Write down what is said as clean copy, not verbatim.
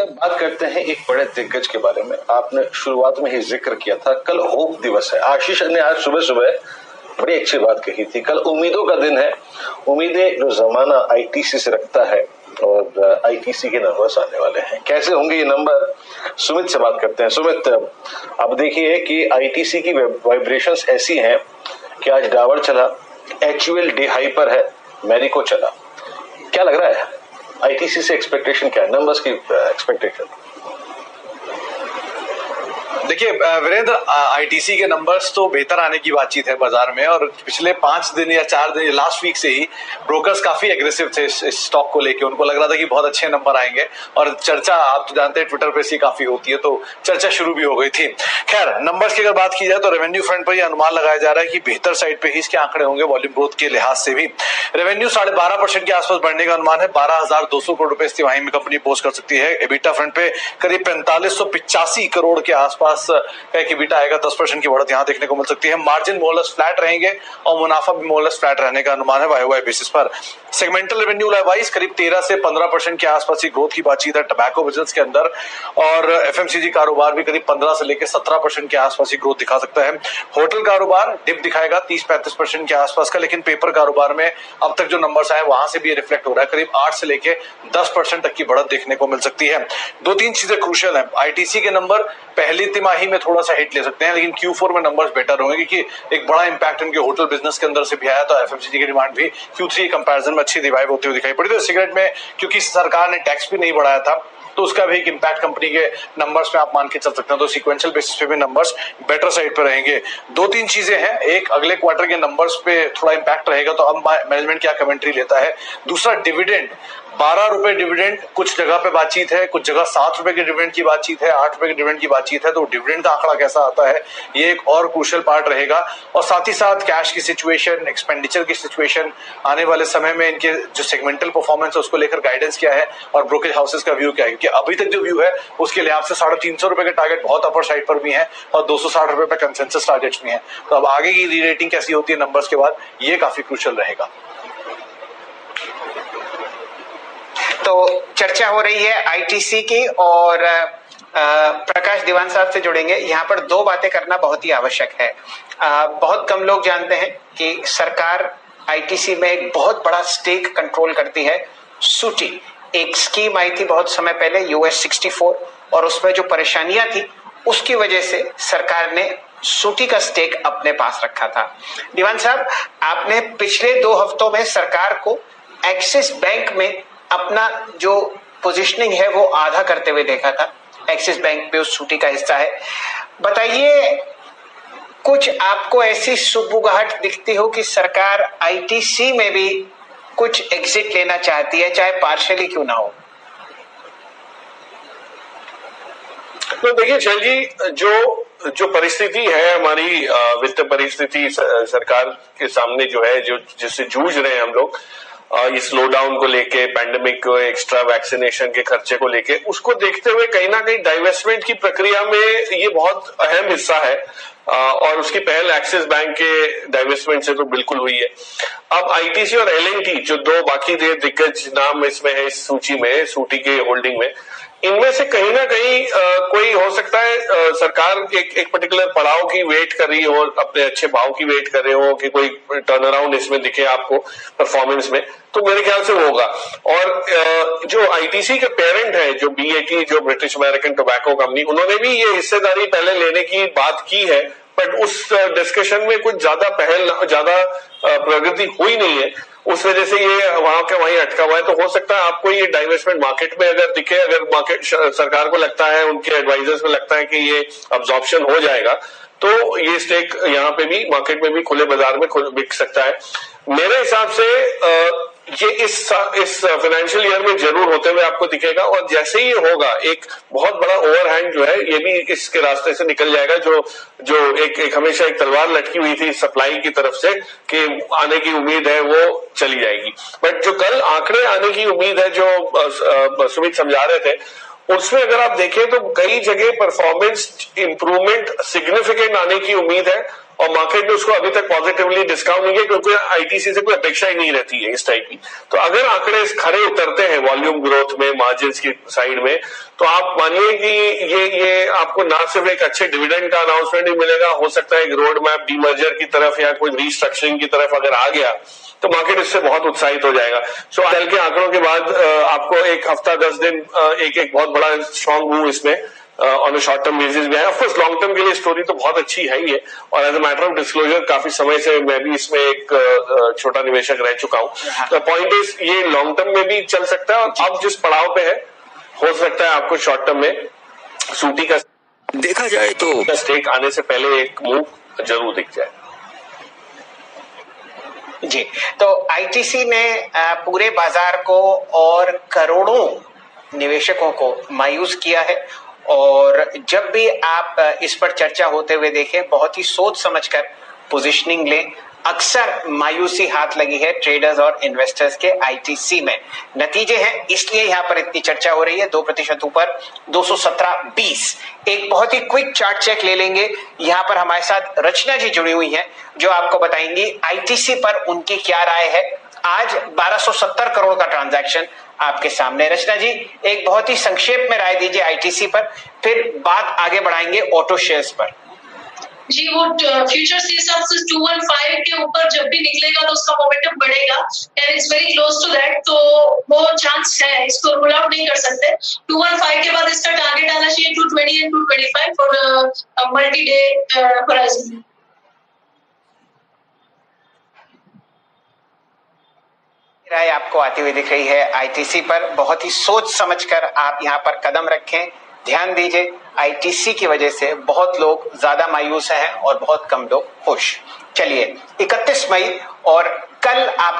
बात करते हैं एक बड़े दिग्गज के बारे में। आपने शुरुआत में ही जिक्र किया था, कल होप दिवस है। आशीष ने आज सुबह सुबह बड़ी अच्छी बात कही थी, कल उम्मीदों का दिन है। उम्मीदें जो जमाना आईटीसी से रखता है और आईटीसी के नंबर्स आने वाले हैं। कैसे होंगे ये नंबर, सुमित से बात करते हैं। सुमित, अब देखिए कि आईटीसी की वाइब्रेशंस ऐसी हैं कि आज डाबर चला, एचयूएल डे हाई पर है, मैरिको चला। क्या लग रहा है आईटीसी से एक्सपेक्टेशन क्या है, नंबर्स की एक्सपेक्टेशन? देखिए वीरेंद्र, आईटीसी के नंबर्स तो बेहतर आने की बातचीत है बाजार में, और पिछले 5 दिन या 4 दिन लास्ट वीक से ही ब्रोकर्स काफी एग्रेसिव थे इस स्टॉक को लेके। उनको लग रहा था कि बहुत अच्छे नंबर आएंगे, और चर्चा आप तो जानते हैं ट्विटर पे से काफी होती है, तो चर्चा शुरू भी हो गई थी। खैर, नंबर्स की अगर बात की जाए तो रेवेन्यू फ्रंट पर यह अनुमान लगाया जा रहा है कि बेहतर साइड पे ही इसके आंकड़े होंगे वॉल्यूम ग्रोथ के लिहाज से भी। रेवेन्यू 12.5% के आसपास बढ़ने का अनुमान है। 12,200 करोड़ रुपए इस तिमाही में कंपनी पोस्ट कर सकती है। एबिटा फ्रंट पे करीब 4585 करोड़ के आसपास का एक एबिटा आएगा। 10% की बढ़त यहां देखने को मिल सकती है। मार्जिन मोरलेस फ्लैट रहेंगे और मुनाफा भी मोरलेस फ्लैट रहने का अनुमान है वाई बेसिस पर। सेगमेंटल रेवेन्यू वाइज करीब 13 से 15% के आसपास की ग्रोथ की बातचीत है टबैको बिजनेस के अंदर, और एफएमसीजी कारोबार भी करीब 15 से लेकर 17% के आसपास की ग्रोथ दिखा सकता है। होटल कारोबार डिप दिखाएगा 30-35% के आसपास का, लेकिन पेपर कारोबार में अब तक जो नंबर्स आए वहां से भी रिफ्लेक्ट हो रहा है। करीब 8 से लेकर 10% तक की बढ़त देखने को मिल सकती है। 2-3 चीजें क्रूशियल है। आईटीसी के नंबर पहली तिमाही में थोड़ा सा हिट ले सकते हैं, लेकिन Q4 में नंबर्स बेटर होंगे क्योंकि एक बड़ा इंपैक्ट उनके होटल बिजनेस के अंदर से भी आया, तो एफएमसीजी की डिमांड भी Q3 कंपैरिजन में अच्छी रिवाइव होती हुई दिखाई पड़ी। तो सिगरेट में क्योंकि सरकार ने टैक्स भी नहीं बढ़ाया था, तो उसका भी एक इंपैक्ट कंपनी के नंबर्स पे आप मान के चल सकते हैं। तो सीक्वेंशियल बेसिस पे भी नंबर्स बेटर साइड पे रहेंगे। 2-3 चीजें हैं। एक, अगले क्वार्टर के नंबर्स पे थोड़ा इंपैक्ट रहेगा, तो अब मैनेजमेंट क्या कमेंट्री लेता है। दूसरा, डिविडेंड 12 रुपए डिविडेंड कुछ जगह पे बातचीत है, कुछ जगह 7 रुपए के डिविडेंड की बातचीत है, 8 रुपए के डिविडेंड की बातचीत है। तो डिविडेंड का आंकड़ा कैसा आता है, ये एक और क्रूशियल पार्ट रहेगा। और साथ ही साथ कैश की सिचुएशन, एक्सपेंडिचर की सिचुएशन, आने वाले समय में इनके जो सेगमेंटल परफॉर्मेंस है उसको लेकर गाइडेंस क्या है और ब्रोकरेज हाउसेस का व्यू क्या है। क्योंकि अभी तक जो व्यू है उसके लिहाज से 350 रुपए के टारगेट बहुत अपर साइड पर भी है और 260 रुपए पे कंसेंसस टारगेट्स भी हैं। तो अब आगे की री रेटिंग कैसी होती है नंबर्स के बाद, ये काफी क्रूशियल रहेगा। तो चर्चा हो रही है आईटीसी की, और प्रकाश दीवान साहब से जुड़ेंगे। यहाँ पर 2 बातें करना बहुत ही आवश्यक है। बहुत कम लोग जानते हैं कि सरकार आईटीसी में एक बहुत बड़ा स्टेक कंट्रोल करती है। सूटी एक स्कीम आई थी बहुत समय पहले, US 64, और उसमें जो परेशानियां थी उसकी वजह से सरकार ने सूटी का स्टेक अपने पास रखा था। दीवान साहब, आपने पिछले 2 हफ्तों में सरकार को एक्सिस बैंक में अपना जो पोजीशनिंग है वो आधा करते हुए देखा था। एक्सिस बैंक भी उस सूटी का हिस्सा है। बताइए, कुछ आपको ऐसी सुगबुगाहट दिखती हो कि सरकार आईटीसी में भी कुछ एग्जिट लेना चाहती है, चाहे पार्शियली क्यों ना हो? तो देखिए शैल जी, जो परिस्थिति है हमारी वित्त परिस्थिति सरकार के सामने जो है, जो जिससे जूझ रहे हैं हम लोग, ये स्लो डाउन को लेके, पैंडेमिक को, एक्स्ट्रा वैक्सीनेशन के खर्चे को लेके, उसको देखते हुए कहीं ना कहीं डाइवेस्टमेंट की प्रक्रिया में ये बहुत अहम हिस्सा है। और उसकी पहल एक्सिस बैंक के डाइवेस्टमेंट से तो बिल्कुल हुई है। अब आईटीसी और एलएनटी जो 2 बाकी दिग्गज नाम इसमें है इस सूची में, सूटी के होल्डिंग में, इनमें से कहीं ना कहीं कोई हो सकता है सरकार एक पर्टिकुलर पड़ाव की वेट कर रही हो, अपने अच्छे भाव की वेट कर रहे हो कि कोई टर्न अराउंड इसमें दिखे आपको परफॉर्मेंस में, तो मेरे ख्याल से वो होगा। और जो आईटीसी के पेरेंट है, जो बीएटी, जो ब्रिटिश अमेरिकन टोबैको कंपनी, उन्होंने भी ये हिस्सेदारी पहले लेने की बात की है, बट उस डिस्कशन में कुछ ज्यादा प्रगति हुई नहीं है। उस वजह से ये वहां के वहीं अटका हुआ है। तो हो सकता है आपको ये डाइवेस्टमेंट मार्केट में अगर दिखे, अगर मार्केट सरकार को लगता है, उनके एडवाइजर्स को लगता है कि ये अब्जॉर्प्शन हो जाएगा, तो ये स्टेक यहाँ पे भी मार्केट में भी खुले बाजार में बिक सकता है। मेरे हिसाब से ये इस फाइनेंशियल ईयर में जरूर होते हुए आपको दिखेगा, और जैसे ही ये होगा एक बहुत बड़ा ओवरहैंग जो है ये भी इसके रास्ते से निकल जाएगा, जो एक हमेशा एक तलवार लटकी हुई थी सप्लाई की तरफ से कि आने की उम्मीद है, वो चली जाएगी। बट जो कल आंकड़े आने की उम्मीद है, जो सुमित समझा रहे थे, उसमें अगर आप देखें तो कई जगह परफॉर्मेंस इंप्रूवमेंट सिग्निफिकेंट आने की उम्मीद है, और मार्केट ने उसको अभी तक पॉजिटिवली डिस्काउंट नहीं किया, क्योंकि आईटीसी से कोई अपेक्षा ही नहीं रहती है इस टाइप की। तो अगर आंकड़े खरे उतरते हैं वॉल्यूम ग्रोथ में, मार्जिन की साइड में, तो आप मानिए कि ये आपको ना सिर्फ एक अच्छे डिविडेंड का अनाउंसमेंट ही मिलेगा, हो सकता है एक रोड मैप डीमर्जर की तरफ या कोई रीस्ट्रक्चरिंग की तरफ अगर आ गया तो मार्केट इससे बहुत उत्साहित हो जाएगा। सो कल के आंकड़ों के बाद आपको एक हफ्ता 10 दिन एक बहुत बड़ा स्ट्रॉन्ग मूव इसमें ऑन शॉर्ट टर्म बेसिस भी है। ऑफकोर्स लॉन्ग टर्म के लिए स्टोरी तो बहुत अच्छी है ही है, और as a matter of disclosure काफी समय से मैं भी इसमें एक छोटा निवेशक रह चुका हूं। तो पॉइंट इज ये लॉन्ग टर्म में भी चल सकता है, और अब जिस पड़ाव पे है हो सकता है आपको शॉर्ट टर्म में सूटी का देखा जाए तो स्टेक आने से पहले एक मूव जरूर दिख जाए। जी, तो आईटीसी ने पूरे बाजार को और करोड़ों निवेशकों को मायूस किया है, और जब भी आप इस पर चर्चा होते हुए देखें, बहुत ही सोच समझकर पोजीशनिंग लें। अक्सर मायूसी हाथ लगी है ट्रेडर्स और इन्वेस्टर्स के आईटीसी में। नतीजे हैं, इसलिए यहां पर इतनी चर्चा हो रही है। 2% ऊपर 217.20। एक बहुत ही क्विक चार्ट चेक ले लेंगे। यहां पर हमारे साथ रचना जी जुड़ी हुई हैं, जो आपको बताएंगी आईटीसी पर उनकी क्या राय है। आज 1270 करोड़ का ट्रांजैक्शन आपके सामने। रचना जी, एक बहुत ही संक्षेप में राय दीजिए आईटीसी पर, फिर बात आगे बढ़ाएंगे ऑटो शेयर्स पर। जी, वो फ्यूचर्स के हिसाब से 215 के ऊपर जब भी निकलेगा तो उसका मोमेंटम बढ़ेगा, and it's very close to that, तो वो चांस है, इसको रूल आउट नहीं कर सकते। 215 के बाद इसका टारगेट आना चाहिए 220 and 225 for multi day horizon. राय आपको आती हुई दिख रही है आईटीसी पर। बहुत ही सोच समझकर आप यहां पर कदम रखें, ध्यान दीजिए। आईटीसी की वजह से बहुत लोग ज्यादा मायूस हैं और बहुत कम लोग खुश। चलिए, 31 मई और कल आप